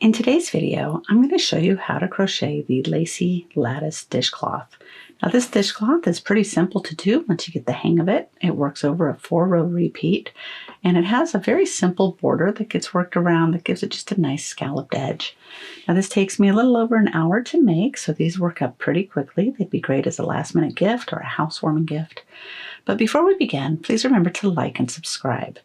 In today's video, I'm going to show you how to crochet the Lacy Lattice dishcloth. Now this dishcloth is pretty simple to do once you get the hang of it. It works over a 4-row repeat, and it has a very simple border that gets worked around that gives it just a nice scalloped edge. Now this takes me a little over an hour to make, so these work up pretty quickly. They'd be great as a last-minute gift or a housewarming gift. But before we begin, please remember to like and subscribe.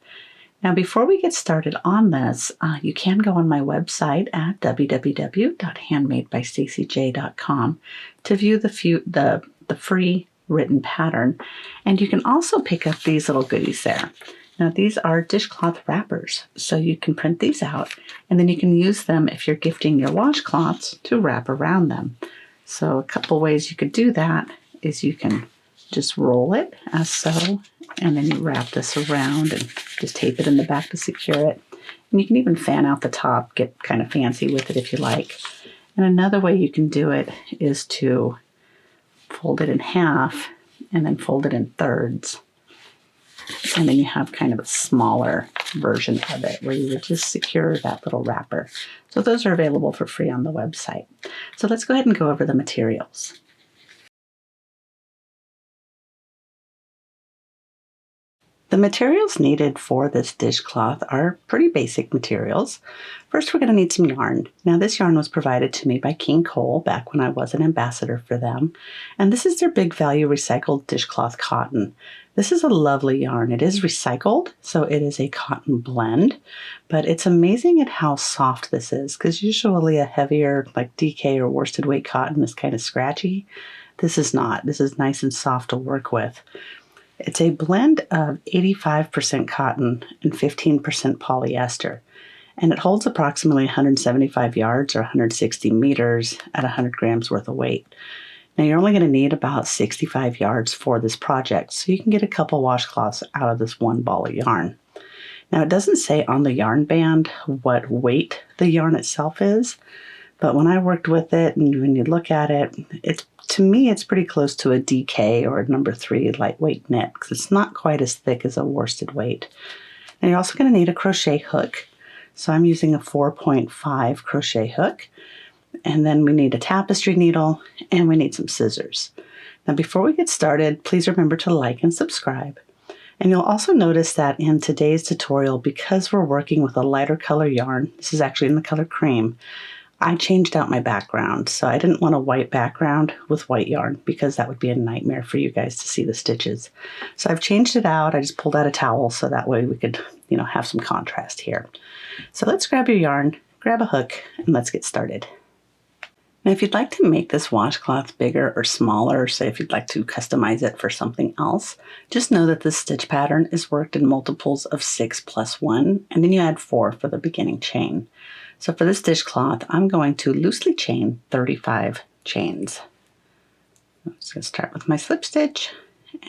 Now, before we get started on this, you can go on my website at www.HandmadeByStacyJ.com to view the free written pattern, and you can also pick up these little goodies there. Now, these are dishcloth wrappers, so you can print these out, and then you can use them if you're gifting your washcloths to wrap around them. So a couple ways you could do that is you can just roll it as so, and then you wrap this around and just tape it in the back to secure it. And you can even fan out the top, get kind of fancy with it if you like. And another way you can do it is to fold it in half and then fold it in thirds. And then you have kind of a smaller version of it where you would just secure that little wrapper. So those are available for free on the website. So let's go ahead and go over the materials. The materials needed for this dishcloth are pretty basic materials. First, we're going to need some yarn. Now, this yarn was provided to me by King Cole back when I was an ambassador for them. And this is their Big Value Recycled Dishcloth Cotton. This is a lovely yarn. It is recycled, so it is a cotton blend. But it's amazing at how soft this is, because usually a heavier, like DK or worsted weight cotton is kind of scratchy. This is not. This is nice and soft to work with. It's a blend of 85% cotton and 15% polyester, and it holds approximately 175 yards or 160 meters at 100 grams worth of weight. Now you're only going to need about 65 yards for this project, so you can get a couple washcloths out of this one ball of yarn. Now it doesn't say on the yarn band what weight the yarn itself is, but when I worked with it and when you look at it, to me, it's pretty close to a DK or a number 3 lightweight knit because it's not quite as thick as a worsted weight. And you're also going to need a crochet hook. So I'm using a 4.5 crochet hook. And then we need a tapestry needle and we need some scissors. Now, before we get started, please remember to like and subscribe. And you'll also notice that in today's tutorial, because we're working with a lighter color yarn, this is actually in the color cream, I changed out my background, so I didn't want a white background with white yarn because that would be a nightmare for you guys to see the stitches. So I've changed it out. I just pulled out a towel so that way we could, have some contrast here. So let's grab your yarn, grab a hook, and let's get started. Now, if you'd like to make this washcloth bigger or smaller, say if you'd like to customize it for something else, just know that this stitch pattern is worked in multiples of 6 plus 1, and then you add 4 for the beginning chain. So for this dishcloth, I'm going to loosely chain 35 chains. I'm just going to start with my slip stitch,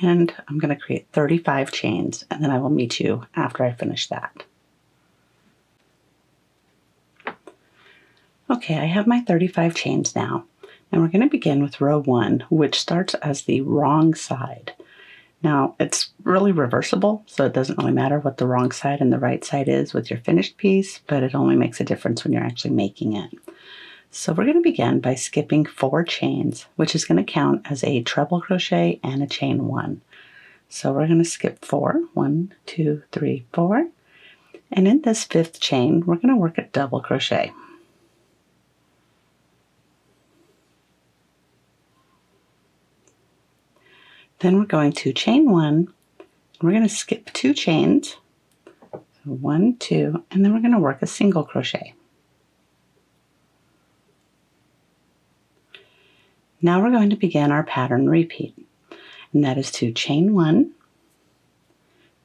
and I'm going to create 35 chains, and then I will meet you after I finish that. Okay, I have my 35 chains now, and we're going to begin with row 1, which starts as the wrong side. Now, it's really reversible, so it doesn't really matter what the wrong side and the right side is with your finished piece, but it only makes a difference when you're actually making it. So we're going to begin by skipping 4 chains, which is going to count as a treble crochet and a chain 1. So we're going to skip 4, 1, 2, 3, 4, and in this 5th chain, we're going to work a double crochet. Then we're going to chain 1, we're going to skip 2 chains, so 1, 2, and then we're going to work a single crochet. Now we're going to begin our pattern repeat, and that is to chain 1,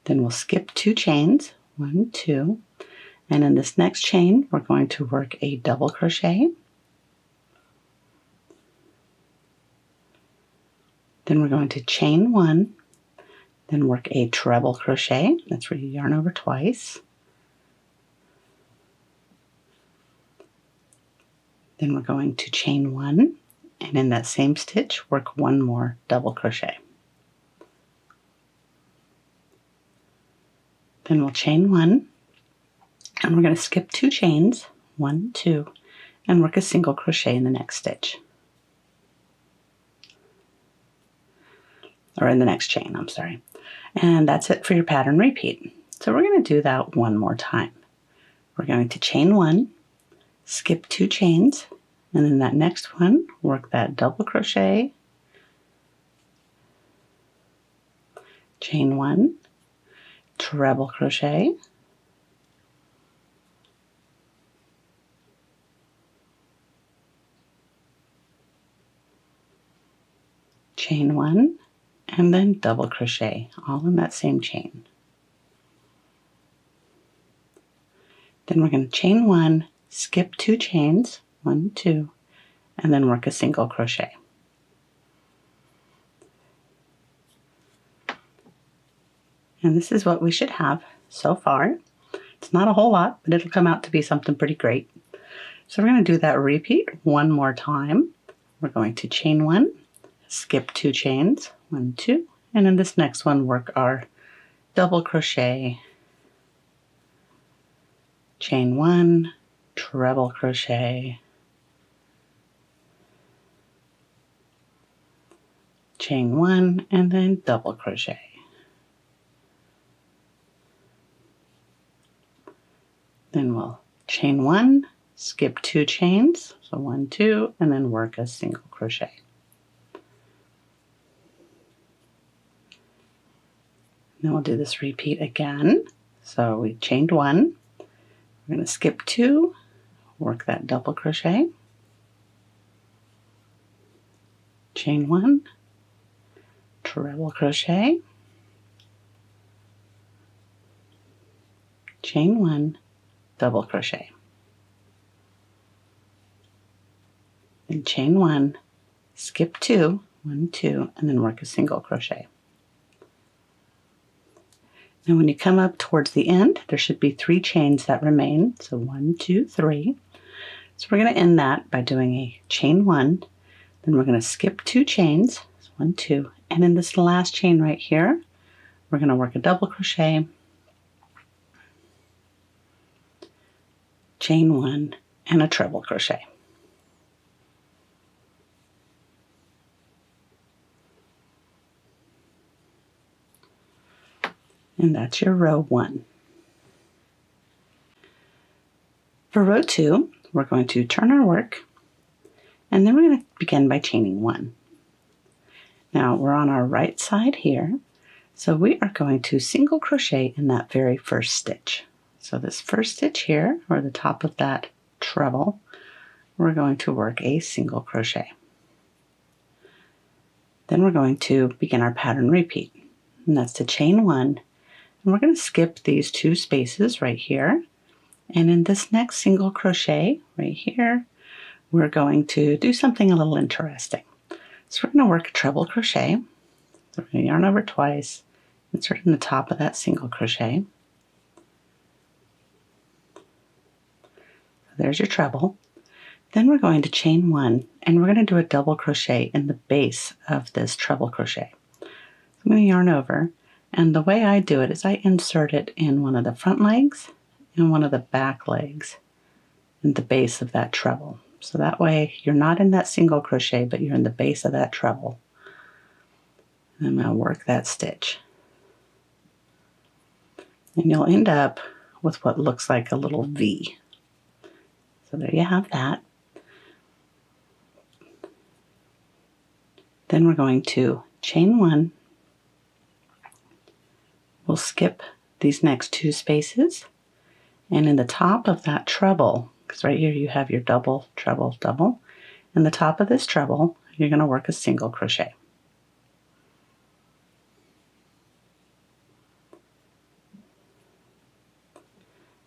then we'll skip 2 chains, 1, 2, and in this next chain we're going to work a double crochet. Then we're going to chain 1, then work a treble crochet. That's where you yarn over twice. Then we're going to chain 1, and in that same stitch, work 1 more double crochet. Then we'll chain 1, and we're going to skip 2 chains, 1, 2, and work a single crochet in the next stitch. Or in the next chain, I'm sorry. And that's it for your pattern repeat. So we're going to do that one more time. We're going to chain 1, skip 2 chains, and in that next one, work that double crochet, chain 1, treble crochet, chain 1, and then double crochet, all in that same chain. Then we're going to chain 1, skip 2 chains, 1, 2, and then work a single crochet. And this is what we should have so far. It's not a whole lot, but it'll come out to be something pretty great. So we're going to do that repeat one more time. We're going to chain 1, skip 2 chains, 1, 2, and in this next one work our double crochet, chain 1, treble crochet, chain 1, and then double crochet. Then we'll chain 1, skip 2 chains, so 1, 2, and then work a single crochet. Then we'll do this repeat again. So we chained 1, we're going to skip 2, work that double crochet, chain 1, treble crochet, chain 1, double crochet, then chain 1, skip 2, 1, 2, and then work a single crochet. Now when you come up towards the end, there should be 3 chains that remain. So 1, 2, 3. So we're going to end that by doing a chain 1. Then we're going to skip 2 chains. So 1, 2. And in this last chain right here, we're going to work a double crochet, chain 1, and a treble crochet. And that's your row 1. For row 2, we're going to turn our work, and then we're going to begin by chaining 1. Now we're on our right side here, so we are going to single crochet in that very first stitch. So this first stitch here, or the top of that treble, we're going to work a single crochet. Then we're going to begin our pattern repeat, and that's to chain 1. And we're going to skip these 2 spaces right here. And in this next single crochet right here, we're going to do something a little interesting. So we're going to work a treble crochet. So we're going to yarn over twice, insert in the top of that single crochet. There's your treble. Then we're going to chain 1, and we're going to do a double crochet in the base of this treble crochet. So I'm going to yarn over. And the way I do it is I insert it in one of the front legs and one of the back legs in the base of that treble. So that way you're not in that single crochet, but you're in the base of that treble. And I'm going to work that stitch. And you'll end up with what looks like a little V. So there you have that. Then we're going to chain 1. We'll skip these next 2 spaces, and in the top of that treble, because right here you have your double, treble, double, in the top of this treble, you're going to work a single crochet.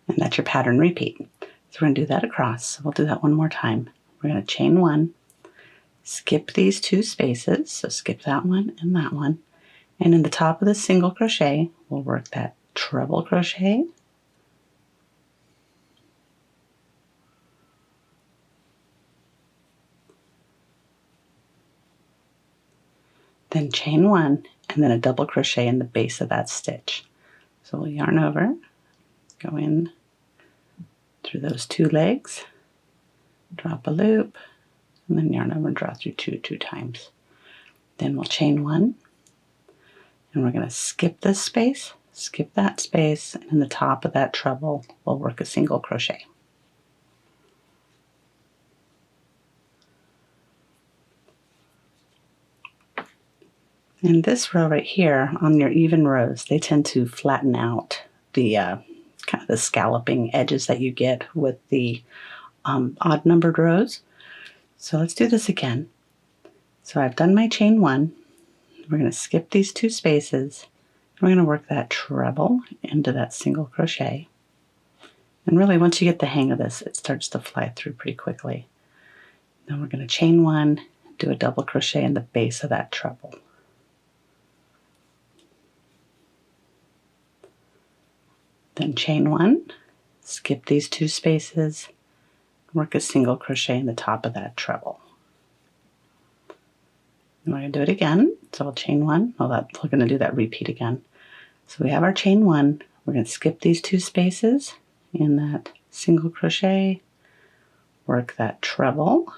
And that's your pattern repeat. So we're going to do that across. So we'll do that one more time. We're going to chain 1, skip these 2 spaces, so skip that one and that one. And in the top of the single crochet, we'll work that treble crochet, then chain 1, and then a double crochet in the base of that stitch. So we'll yarn over, go in through those 2 legs, drop a loop, and then yarn over and draw through 2 times. Then we'll chain 1, and we're going to skip this space, skip that space, and in the top of that treble we'll work a single crochet. In this row right here, on your even rows, they tend to flatten out the kind of the scalloping edges that you get with the odd numbered rows. So let's do this again. So I've done my chain 1. We're going to skip these 2 spaces. We're going to work that treble into that single crochet. And really, once you get the hang of this, it starts to fly through pretty quickly. Then we're going to chain 1, do a double crochet in the base of that treble. Then chain 1, skip these 2 spaces, work a single crochet in the top of that treble. And we're going to do it again. So we'll chain 1. We're going to do that repeat again. So we have our chain 1. We're going to skip these 2 spaces in that single crochet, work that treble,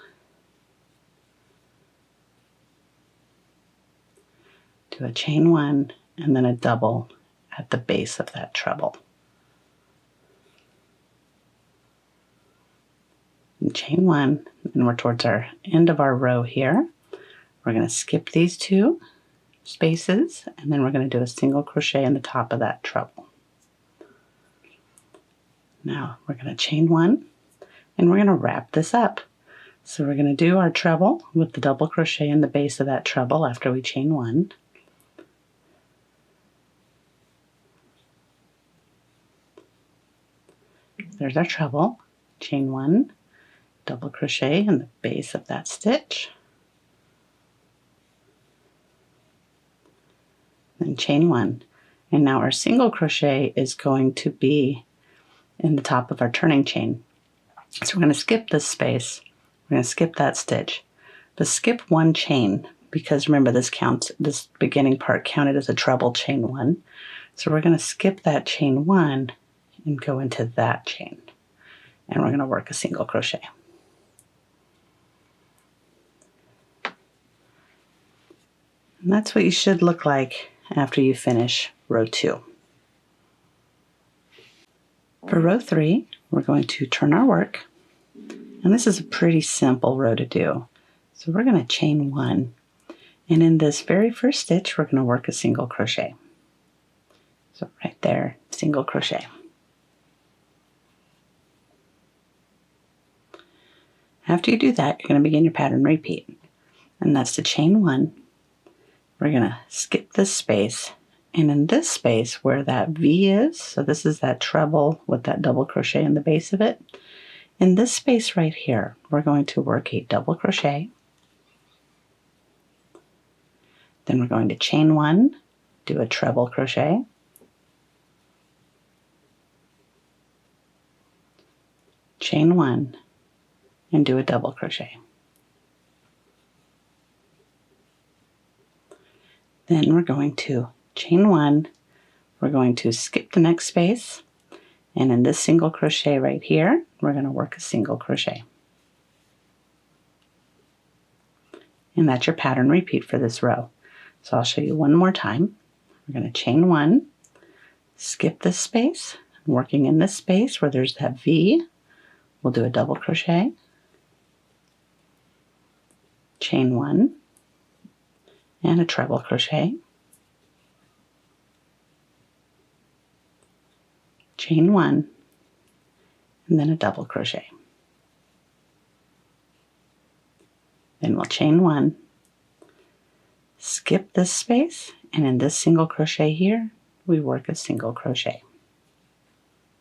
do a chain 1, and then a double at the base of that treble. And chain 1, and we're towards our end of our row here. We're going to skip these 2 spaces, and then we're going to do a single crochet in the top of that treble. Now we're going to chain 1, and we're going to wrap this up. So we're going to do our treble with the double crochet in the base of that treble after we chain 1. There's our treble, chain 1, double crochet in the base of that stitch, then chain 1. And now our single crochet is going to be in the top of our turning chain. So we're going to skip this space, we're going to skip that stitch, but skip 1 chain, because remember this beginning part counted as a treble chain 1. So we're going to skip that chain 1 and go into that chain, and we're going to work a single crochet. And that's what you should look like after you finish row 2. For row 3, we're going to turn our work, and this is a pretty simple row to do. So we're going to chain 1, and in this very first stitch we're going to work a single crochet. So right there, single crochet. After you do that, you're going to begin your pattern repeat, and that's to chain 1. We're going to skip this space, and in this space where that V is, so this is that treble with that double crochet in the base of it, in this space right here, we're going to work a double crochet, then we're going to chain 1, do a treble crochet, chain 1, and do a double crochet. Then we're going to chain 1, we're going to skip the next space, and in this single crochet right here, we're going to work a single crochet. And that's your pattern repeat for this row. So I'll show you one more time. We're going to chain 1, skip this space, working in this space where there's that V, we'll do a double crochet, chain 1, and a treble crochet, chain 1, and then a double crochet. Then we'll chain 1, skip this space, and in this single crochet here, we work a single crochet.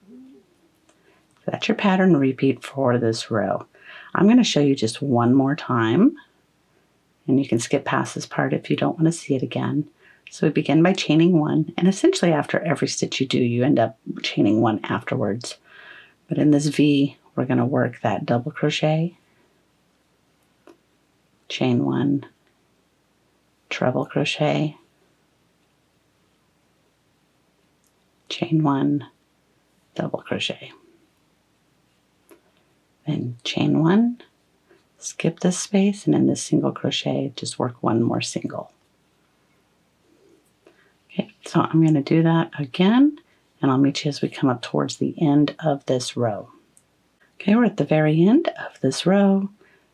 So that's your pattern repeat for this row. I'm going to show you just one more time, and you can skip past this part if you don't want to see it again. So we begin by chaining 1, and essentially after every stitch you do, you end up chaining 1 afterwards. But in this V, we're going to work that double crochet, chain 1, treble crochet, chain 1, double crochet. then chain 1, skip this space, and in this single crochet, just work 1 more single. Okay, so I'm going to do that again, and I'll meet you as we come up towards the end of this row. Okay, we're at the very end of this row,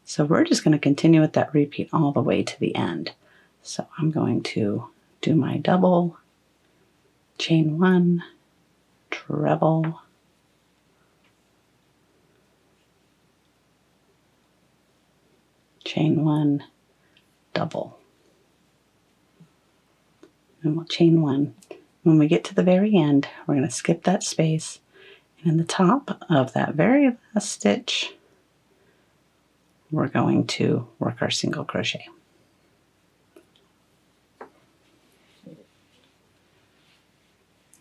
so we're just going to continue with that repeat all the way to the end. So I'm going to do my double, chain 1, treble, chain 1, double, and we'll chain 1. When we get to the very end, we're going to skip that space, and in the top of that very last stitch, we're going to work our single crochet.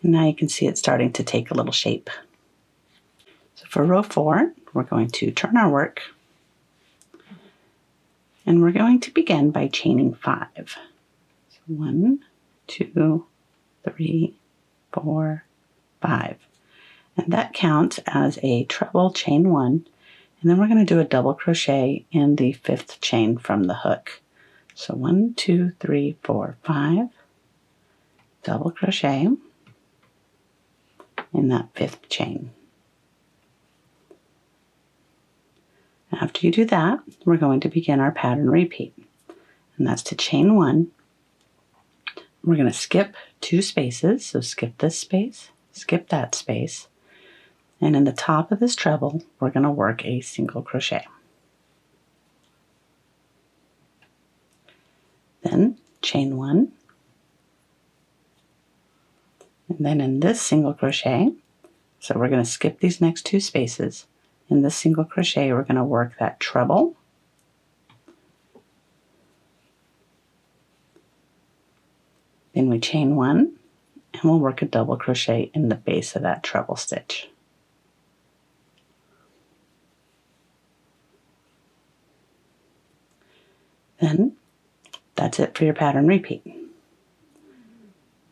Now you can see it's starting to take a little shape. So for row 4, we're going to turn our work, and we're going to begin by chaining 5. So 1, 2, 3, 4, 5. And that counts as a treble chain 1, and then we're going to do a double crochet in the 5th chain from the hook. So 1, 2, 3, 4, 5, double crochet in that 5th chain. After you do that, we're going to begin our pattern repeat, and that's to chain 1. We're going to skip 2 spaces, so skip this space, skip that space, and in the top of this treble, we're going to work a single crochet. Then chain 1, and then in this single crochet, so we're going to skip these next 2 spaces. In this single crochet, we're going to work that treble, then we chain 1, and we'll work a double crochet in the base of that treble stitch. Then that's it for your pattern repeat.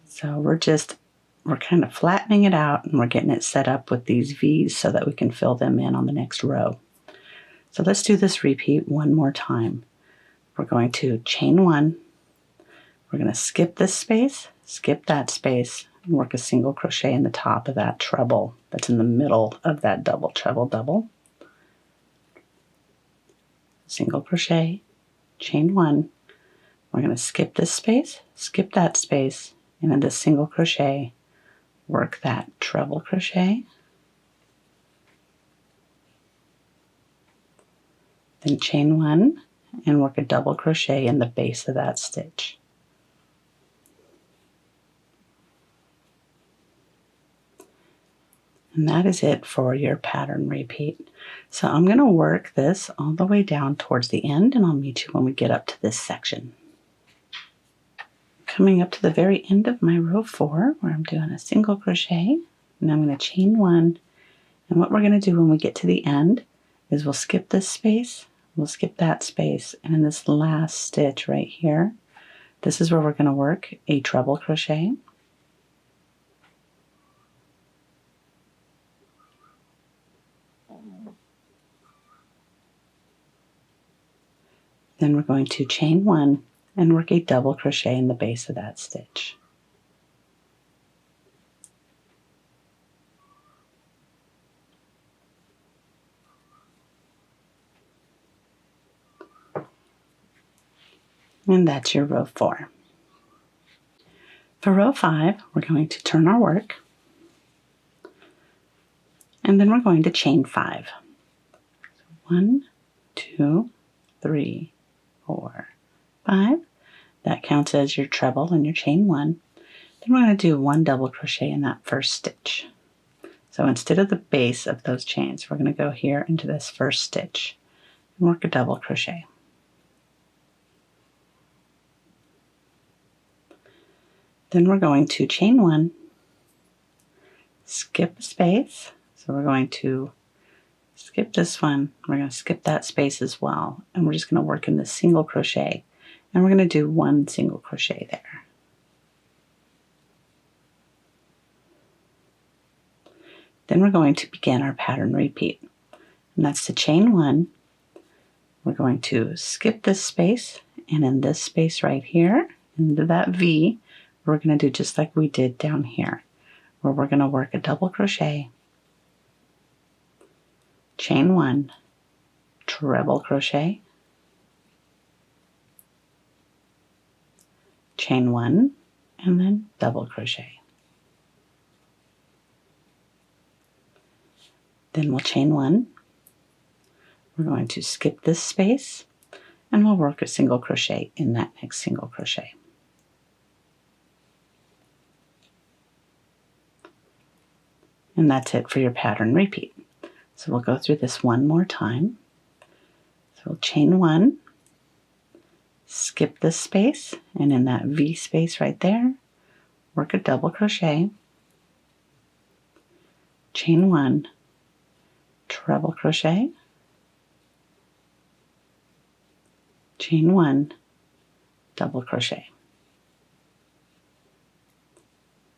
So we're kind of flattening it out, and we're getting it set up with these V's so that we can fill them in on the next row. So let's do this repeat one more time. We're going to chain 1, we're going to skip this space, skip that space, and work a single crochet in the top of that treble that's in the middle of that double, treble, double. Single crochet, chain 1, we're going to skip this space, skip that space, and in this single crochet, work that treble crochet, then chain 1 and work a double crochet in the base of that stitch. And that is it for your pattern repeat. So I'm going to work this all the way down towards the end, and I'll meet you when we get up to this section. Coming up to the very end of my row 4, where I'm doing a single crochet, and I'm going to chain 1. And what we're going to do when we get to the end is we'll skip this space, we'll skip that space, and in this last stitch right here, this is where we're going to work a treble crochet. Then we're going to chain 1 and work a double crochet in the base of that stitch. And that's your row 4. For row 5, we're going to turn our work, and then we're going to chain 5. 1, 2, 3, 4, 5. That counts as your treble and your chain 1. Then we're going to do 1 double crochet in that first stitch. So instead of the base of those chains, we're going to go here into this first stitch and work a double crochet. Then we're going to chain 1, skip a space. So we're going to skip this one, we're going to skip that space as well, and we're just going to work in this single crochet, and we're going to do 1 single crochet there. Then we're going to begin our pattern repeat, and and that's to chain 1. We're going to skip this space, and in this space right here, into that V, we're going to do just like we did down here, where we're going to work a double crochet, chain 1, treble crochet, chain 1, and then double crochet. Then we'll chain 1. We're going to skip this space, and we'll work a single crochet in that next single crochet. And that's it for your pattern repeat. So we'll go through this one more time. So we'll chain 1, skip this space, and in that V space right there, work a double crochet, chain 1, treble crochet, chain 1, double crochet,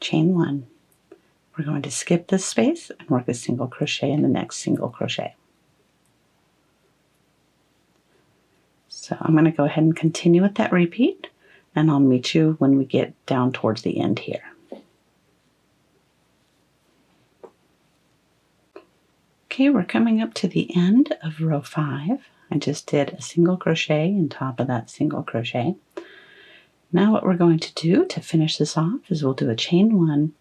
chain 1. We're going to skip this space and work a single crochet in the next single crochet. So I'm going to go ahead and continue with that repeat, and I'll meet you when we get down towards the end here. Okay, we're coming up to the end of row 5. I just did a single crochet on top of that single crochet. Now what we're going to do to finish this off is we'll do a chain 1,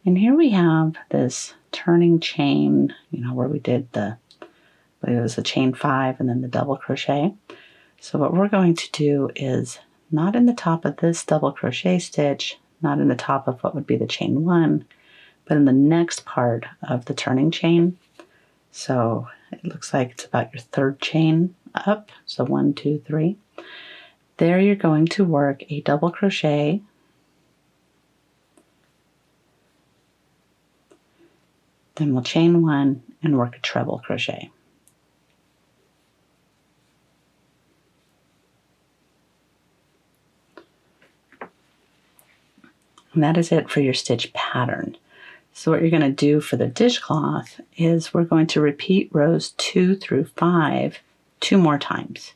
and here we have this turning chain, where we did it was a chain 5 and then the double crochet. So what we're going to do is not in the top of this double crochet stitch, not in the top of what would be the chain 1, but in the next part of the turning chain. So it looks like it's about your 3rd chain up. So 1, 2, 3. There you're going to work a double crochet, then we'll chain 1 and work a treble crochet. And that is it for your stitch pattern. So what you're going to do for the dishcloth is we're going to repeat rows 2 through 5 2 more times,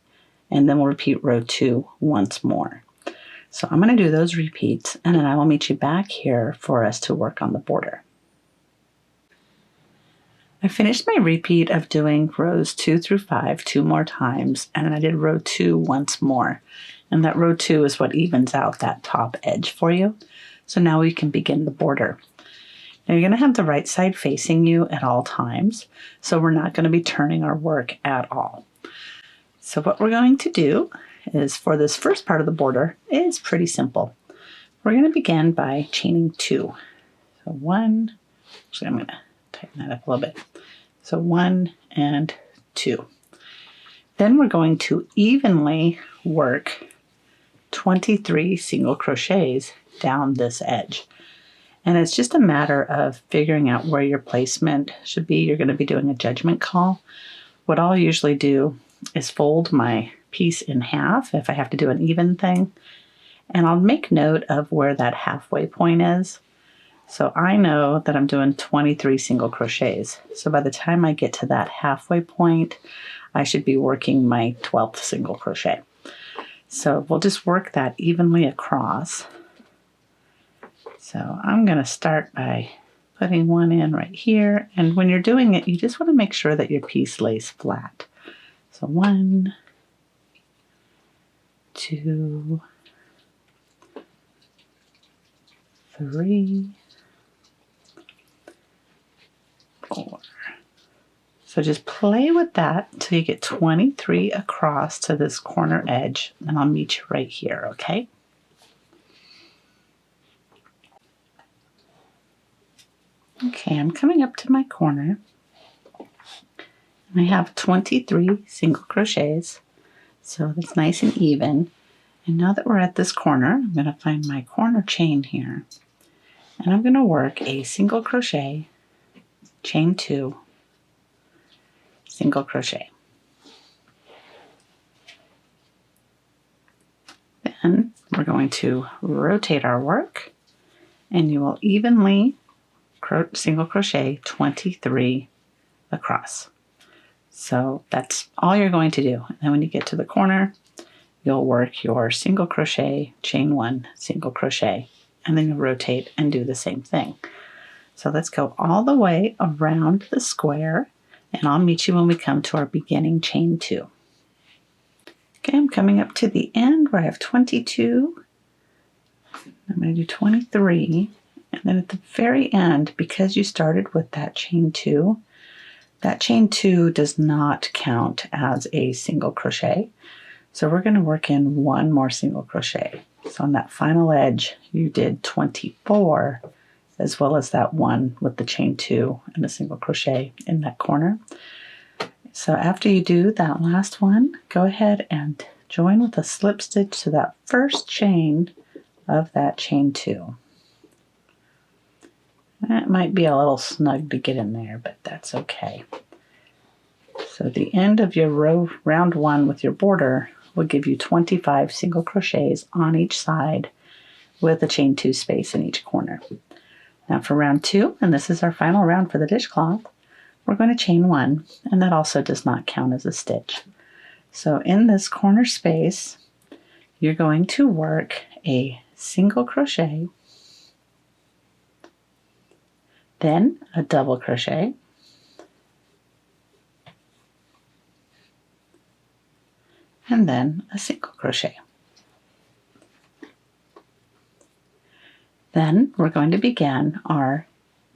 and then we'll repeat row 2 once more. So I'm going to do those repeats, and then I will meet you back here for us to work on the border. I finished my repeat of doing rows 2 through 5 2 more times, and then I did row 2 once more. And that row 2 is what evens out that top edge for you. So now we can begin the border. Now you're going to have the right side facing you at all times, so we're not going to be turning our work at all. So what we're going to do is, for this first part of the border, is pretty simple. We're going to begin by chaining 2. So 1, actually I'm going to tighten that up a little bit. So 1 and 2. Then we're going to evenly work 23 single crochets down this edge. And it's just a matter of figuring out where your placement should be. You're going to be doing a judgment call. What I'll usually do is fold my piece in half if I have to do an even thing. And I'll make note of where that halfway point is. So I know that I'm doing 23 single crochets. So by the time I get to that halfway point, I should be working my 12th single crochet. So we'll just work that evenly across. So I'm going to start by putting 1 in right here. And when you're doing it, you just want to make sure that your piece lays flat. So 1, 2, 3, 4. So just play with that until you get 23 across to this corner edge, and I'll meet you right here, okay? Okay, I'm coming up to my corner. I have 23 single crochets, so that's nice and even. And now that we're at this corner, I'm going to find my corner chain here, and I'm going to work a single crochet, chain 2, single crochet. Then we're going to rotate our work, and you will evenly single crochet 23 across. So that's all you're going to do. And then when you get to the corner, you'll work your single crochet, chain 1, single crochet, and then you'll rotate and do the same thing. So let's go all the way around the square, and I'll meet you when we come to our beginning chain 2. Okay, I'm coming up to the end where I have 22. I'm going to do 23, and then at the very end, because you started with that chain 2, that chain 2 does not count as a single crochet. So we're going to work in one more single crochet. So on that final edge, you did 24, as well as that one with the chain 2 and a single crochet in that corner. So after you do that last one, go ahead and join with a slip stitch to that first chain of that chain 2. That might be a little snug to get in there, but that's okay. So the end of your round 1 with your border will give you 25 single crochets on each side with a chain 2 space in each corner. Now for round 2, and this is our final round for the dishcloth, we're going to chain 1, and that also does not count as a stitch. So in this corner space, you're going to work a single crochet, then a double crochet, and then a single crochet. Then we're going to begin our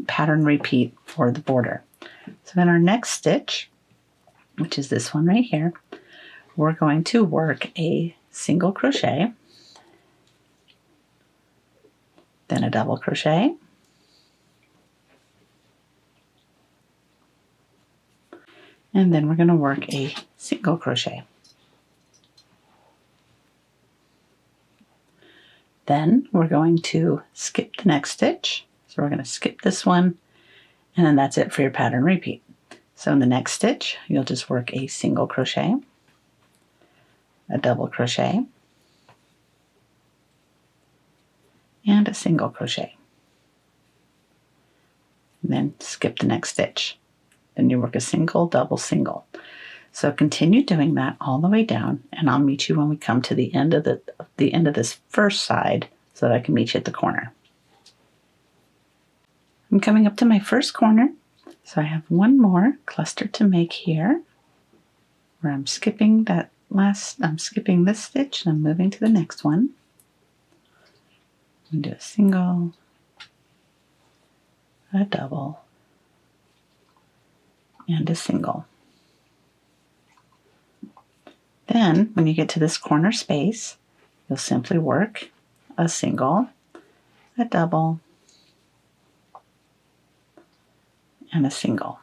pattern repeat for the border. So in our next stitch, which is this one right here, we're going to work a single crochet, then a double crochet, and then we're going to work a single crochet. Then we're going to skip the next stitch. So we're going to skip this one, and then that's it for your pattern repeat. So in the next stitch, you'll just work a single crochet, a double crochet, and a single crochet. And then skip the next stitch. Then you work a single, double, single. So continue doing that all the way down, and I'll meet you when we come to the end of this first side so that I can meet you at the corner. I'm coming up to my first corner, so I have one more cluster to make here, where I'm skipping this stitch and I'm moving to the next one. I'm going to do a single, a double, and a single. Then, when you get to this corner space, you'll simply work a single, a double, and a single.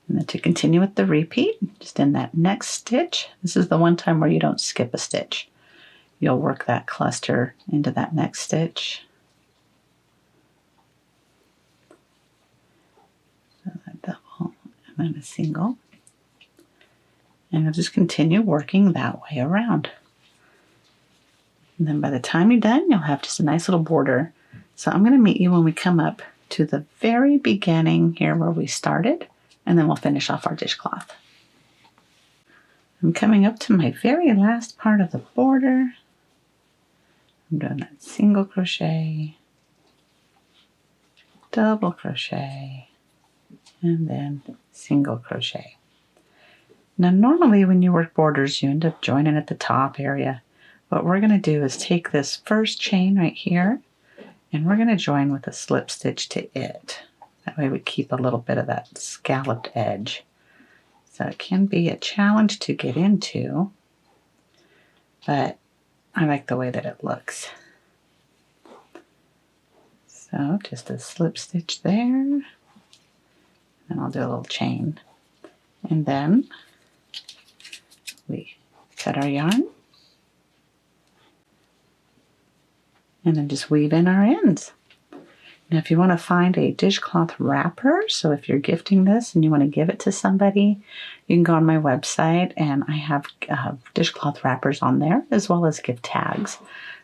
And then to continue with the repeat, just in that next stitch, this is the one time where you don't skip a stitch. You'll work that cluster into that next stitch. So a double, and then a single. And you'll just continue working that way around. And then by the time you're done, you'll have just a nice little border. So I'm going to meet you when we come up to the very beginning here where we started, and then we'll finish off our dishcloth. I'm coming up to my very last part of the border. I'm doing that single crochet, double crochet, and then single crochet. Now normally when you work borders, you end up joining at the top area. What we're going to do is take this first chain right here, and we're going to join with a slip stitch to it. That way we keep a little bit of that scalloped edge. So it can be a challenge to get into, but I like the way that it looks. So just a slip stitch there, and I'll do a little chain. And then we cut our yarn, and then just weave in our ends. Now if you want to find a dishcloth wrapper, so if you're gifting this and you want to give it to somebody, you can go on my website, and I have dishcloth wrappers on there as well as gift tags.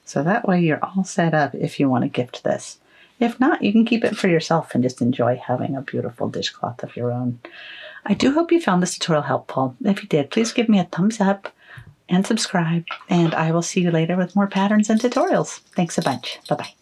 So that way you're all set up if you want to gift this. If not, you can keep it for yourself and just enjoy having a beautiful dishcloth of your own. I do hope you found this tutorial helpful. If you did, please give me a thumbs up and subscribe, and I will see you later with more patterns and tutorials. Thanks a bunch. Bye-bye.